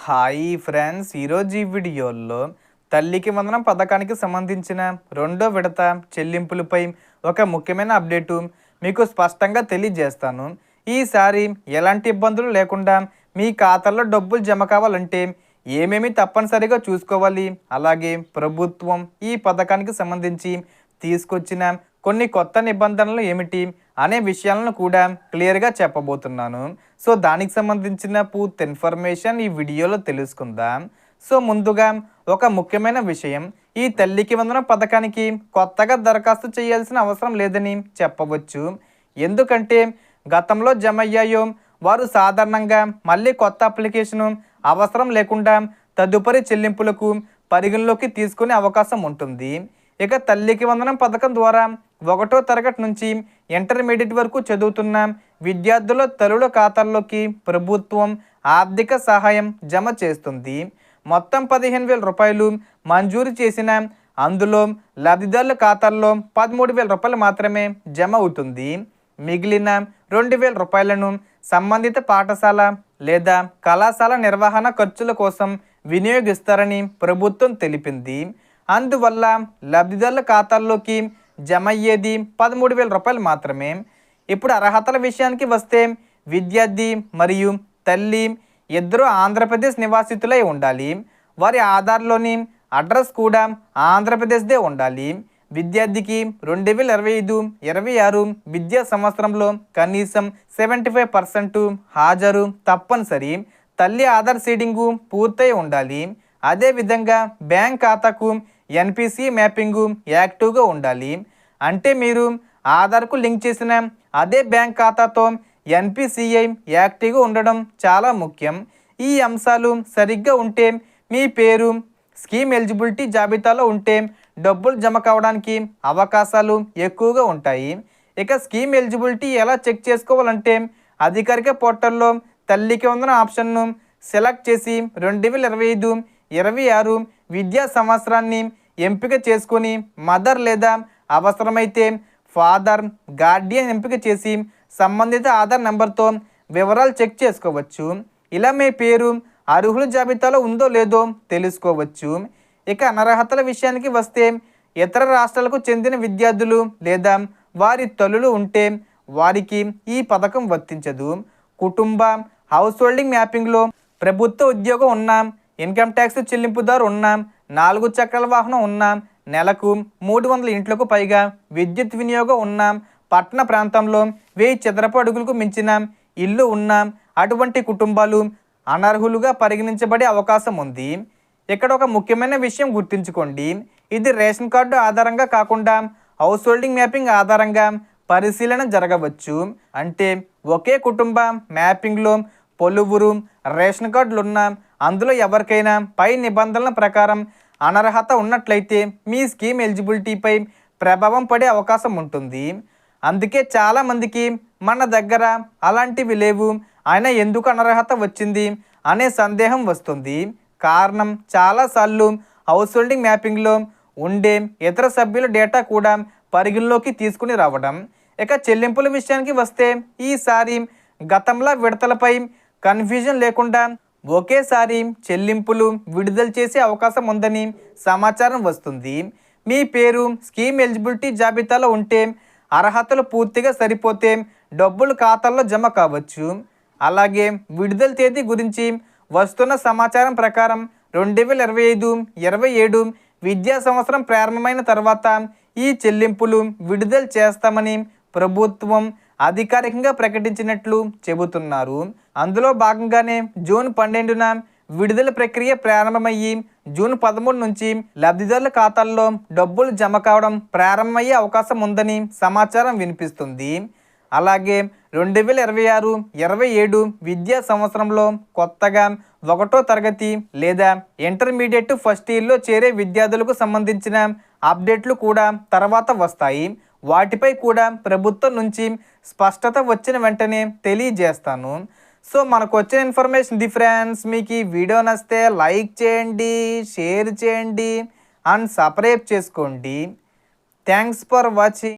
Hi friends, ఈరోజు ఈ వీడియోలో తల్లికి వందనం పథకానికి సంబంధించిన రెండో విడత చెల్లింపులపై ఒక ముఖ్యమైన అప్డేటు మీకు స్పష్టంగా తెలియజేస్తాను. ఈసారి ఎలాంటి ఇబ్బందులు లేకుండా మీ ఖాతాలో డబ్బులు జమ కావాలంటే ఏమేమి తప్పనిసరిగా చూసుకోవాలి, అలాగే ప్రభుత్వం ఈ పథకానికి సంబంధించి తీసుకొచ్చిన కొన్ని కొత్త నిబంధనలు ఏమిటి అనే విషయాలను కూడా క్లియర్గా చెప్పబోతున్నాను. సో దానికి సంబంధించిన పూర్తి ఇన్ఫర్మేషన్ ఈ వీడియోలో తెలుసుకుందాం. సో ముందుగా ఒక ముఖ్యమైన విషయం, ఈ తల్లికి వందనం పథకానికి కొత్తగా దరఖాస్తు చేయాల్సిన అవసరం లేదని చెప్పవచ్చు. ఎందుకంటే గతంలో జమ అయ్యాయో వారు సాధారణంగా మళ్ళీ కొత్త అప్లికేషను అవసరం లేకుండా తదుపరి చెల్లింపులకు పరిగణలోకి తీసుకునే అవకాశం ఉంటుంది. ఇక తల్లికి వందనం పథకం ద్వారా 1వ తరగతి నుంచి ఇంటర్మీడియట్ వరకు చదువుతున్న విద్యార్థుల తల్లుల ఖాతాల్లోకి ప్రభుత్వం ఆర్థిక సహాయం జమ చేస్తుంది. మొత్తం 15,000 రూపాయలు మంజూరు చేసిన అందులో లబ్ధిదారుల ఖాతాల్లో 13,000 రూపాయలు మాత్రమే జమ అవుతుంది. మిగిలిన 2,000 రూపాయలను సంబంధిత పాఠశాల లేదా కళాశాల నిర్వహణ ఖర్చుల కోసం వినియోగిస్తారని ప్రభుత్వం తెలిపింది. అందువల్ల లబ్ధిదారుల ఖాతాల్లోకి జమ అయ్యేది 13,000 రూపాయలు మాత్రమే. ఇప్పుడు అర్హతల విషయానికి వస్తే విద్యార్థి మరియు తల్లి ఇద్దరు ఆంధ్రప్రదేశ్ నివాసితులై ఉండాలి. వారి ఆధార్లోని అడ్రస్ కూడా ఆంధ్రప్రదేశ్దే ఉండాలి. విద్యార్థికి 2025-26 విద్యా సంవత్సరంలో కనీసం 75% హాజరు తప్పనిసరి. తల్లి ఆధార్ సీడింగు పూర్తయి ఉండాలి. అదేవిధంగా బ్యాంక్ ఖాతాకు ఎన్పిసి మ్యాపింగు యాక్టివ్గా ఉండాలి. అంటే మీరు ఆధార్కు లింక్ చేసిన అదే బ్యాంక్ ఖాతాతో ఎన్పిసిఐ యాక్టివ్గా ఉండడం చాలా ముఖ్యం. ఈ అంశాలు సరిగ్గా ఉంటే మీ పేరు స్కీమ్ ఎలిజిబిలిటీ జాబితాలో ఉంటే డబ్బులు జమ కావడానికి అవకాశాలు ఎక్కువగా ఉంటాయి. ఇక స్కీమ్ ఎలిజిబిలిటీ ఎలా చెక్ చేసుకోవాలంటే అధికారిక పోర్టల్లో తల్లికి వందనం ఆప్షన్ను సెలెక్ట్ చేసి 2025-26 విద్యా సంవత్సరాన్ని ఎంపిక చేసుకొని మదర్ లేదా అవసరమైతే ఫాదర్ గార్డియన్ ఎంపిక చేసి సంబంధిత ఆధార్ నెంబర్తో వివరాలు చెక్ చేసుకోవచ్చు. ఇలా మీ పేరు అర్హుల జాబితాలో ఉందో లేదో తెలుసుకోవచ్చు. ఇక అనర్హతల విషయానికి వస్తే ఇతర రాష్ట్రాలకు చెందిన విద్యార్థులు లేదా వారి తల్లులు ఉంటే వారికి ఈ పథకం వర్తించదు. కుటుంబ హౌస్ హోల్డింగ్ మ్యాపింగ్లో ప్రభుత్వ ఉద్యోగం ఉన్నాం, ఇన్కమ్ ట్యాక్స్ చెల్లింపుదారు ఉన్నాం, 4 చక్రాల వాహనం ఉన్నాం, నెలకు 300 ఇంట్లకు పైగా విద్యుత్ వినియోగం ఉన్నాం, పట్టణ ప్రాంతంలో 1000 చదరపు అడుగులకు మించిన ఇల్లు ఉన్నాం, అటువంటి కుటుంబాలు అనర్హులుగా పరిగణించబడే అవకాశం ఉంది. ఇక్కడ ఒక ముఖ్యమైన విషయం గుర్తుంచుకోండి, ఇది రేషన్ కార్డు ఆధారంగా కాకుండా హౌస్ హోల్డింగ్ మ్యాపింగ్ ఆధారంగా పరిశీలన జరగవచ్చు. అంటే ఒకే కుటుంబ మ్యాపింగ్లో పలువురు రేషన్ కార్డులు ఉన్న అందులో ఎవరికైనా పై నిబంధనల ప్రకారం అనర్హత ఉన్నట్లయితే మీ స్కీమ్ ఎలిజిబిలిటీపై ప్రభావం పడే అవకాశం ఉంటుంది. అందుకే చాలామందికి మన దగ్గర అలాంటివి లేవు, అయినా ఎందుకు అనర్హత వచ్చింది అనే సందేహం వస్తుంది. కారణం చాలాసార్లు హౌస్ హోల్డింగ్ మ్యాపింగ్లో ఉండే ఇతర సభ్యుల డేటా కూడా పరిగణలోకి తీసుకుని రావడం. ఇక చెల్లింపుల విషయానికి వస్తే ఈసారి గతంలో విడతలపై కన్ఫ్యూజన్ లేకుండా ఒకేసారి చెల్లింపులు విడుదల చేసే అవకాశం ఉందని సమాచారం వస్తుంది. మీ పేరు స్కీమ్ ఎలిజిబిలిటీ జాబితాలో ఉంటే అర్హతలు పూర్తిగా సరిపోతే డబ్బులు ఖాతాల్లో జమ కావచ్చు. అలాగే విడుదల తేదీ గురించి వస్తున్న సమాచారం ప్రకారం 2025-27 విద్యా సంవత్సరం ప్రారంభమైన తర్వాత ఈ చెల్లింపులు విడుదల చేస్తామని ప్రభుత్వం అధికారికంగా ప్రకటించినట్లు చెబుతున్నారు. అందులో భాగంగానే జూన్ 12న విడుదల ప్రక్రియ ప్రారంభమయ్యి జూన్ 13 నుంచి లబ్ధిదారుల ఖాతాల్లో డబ్బులు జమ కావడం ప్రారంభమయ్యే అవకాశం ఉందని సమాచారం వినిపిస్తుంది. అలాగే 2026-27 విద్యా సంవత్సరంలో కొత్తగా 1వ తరగతి లేదా ఇంటర్మీడియట్ ఫస్ట్ ఇయర్లో చేరే విద్యార్థులకు సంబంధించిన అప్డేట్లు కూడా తర్వాత వస్తాయి. వాటిపై కూడా ప్రభుత్వం నుంచి స్పష్టత వచ్చిన వెంటనే తెలియజేస్తాను. సో మనకు వచ్చిన ఇన్ఫర్మేషన్ ఫ్రెండ్స్, మీకు ఈ వీడియో నచ్చితే లైక్ చేయండి, షేర్ చేయండి అండ్ సబ్స్క్రైబ్ చేసుకోండి. Thanks for watching.